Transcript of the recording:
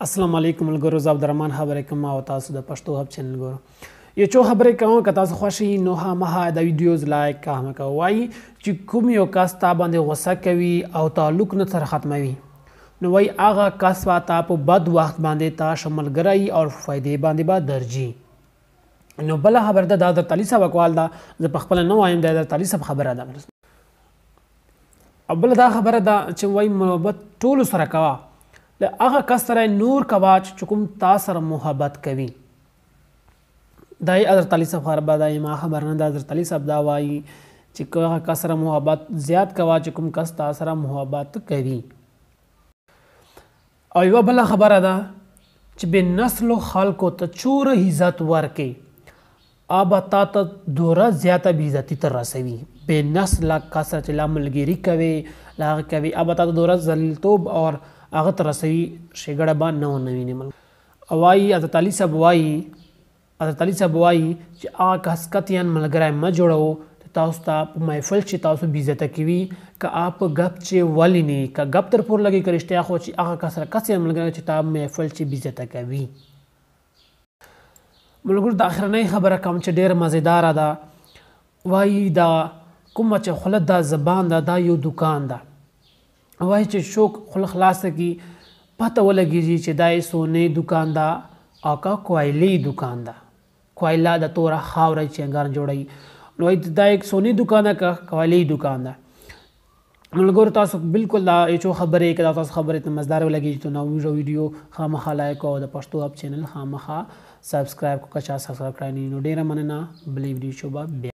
السلام علیکم ملګرو، زه عبدالرحمن خبرې کوم او تاسو د پښتو هب چینل ګورئ. یو څو خبرې کوم که تاسو خوښ یي نو خامخا د ویډیوز لایک کوه. وایي چې کوم یو کس تا باندې غوسه کوي او تعلق نه سره ختموي نو وایي هغه کس به تا په بد وخت باندې تا ښه ملګری او فایدې باندې به درځي. نو بله خبره ده، دا حضرت علي صاحب اقوال ده، زه په خپله نه وایم، د حضرت علي صاحب خبره ده. او بله دا خبره ده چې وایي محبت ټولو سره کوه، له هغه کس سره نور کوه چې کوم تا سره محبت کوي. دا یې حضرت علي صاحب خبره ده، ما خبر نه ده. حضرت علي صاحب دا وایي چې هغه کس سره محبت زیات کوه چې کوم کس تا سره محبت کوي. او یوه بله خبره ده چې بې نسلو خلکو ته څومره عزت ورکړي ابا تا ته دوره زیاته بې عزتي ته رسوي. بې نسله کس سره چې لا ملګري کوي له هغه کوي ابا تا ته دوره ذلیلتوب او هغه ته رسوي ښېګړه به نه ونه ویني. او وایي حضرت علي صاحب وایي چې هغه کس قطعاً ملګری مه جوړوو تاسو ته په محفل چې تاسو بې عزته کوي، که آپ ګپ چې ولې نه که ګپ در پورې لګي که رښتیا خو چې هغه کس سره قطعاً ملګری چې تا محفل چې بې عزته کوي. ملګرو د اخرنۍ خبره کوم چې ډېره مزیداره ده. وایي دا کومه چې خوله دا زبان ده دا یو دوکان ده. وایي چې څوک خوله خلاصه کړي پته ولګېږي چې دا یې سونې دوکان ده او که کوایلې دوکان ده. کوایله د توره خاوره چې انګار جوړوي نو وایي دا یک سونې دوکان ده که کوایلې دوکان ده. ملګرو تاسو بالکل دا یو څو خبرې که دا تاسو خبرې ته مزداره ولګېږي نو ویډیو خامخا لایک او د پښتو هب چینل خامخا سبسکرائب کو که چا سبسکرائب کړی نه نو ډېره مننه. بلې ویډیو شو به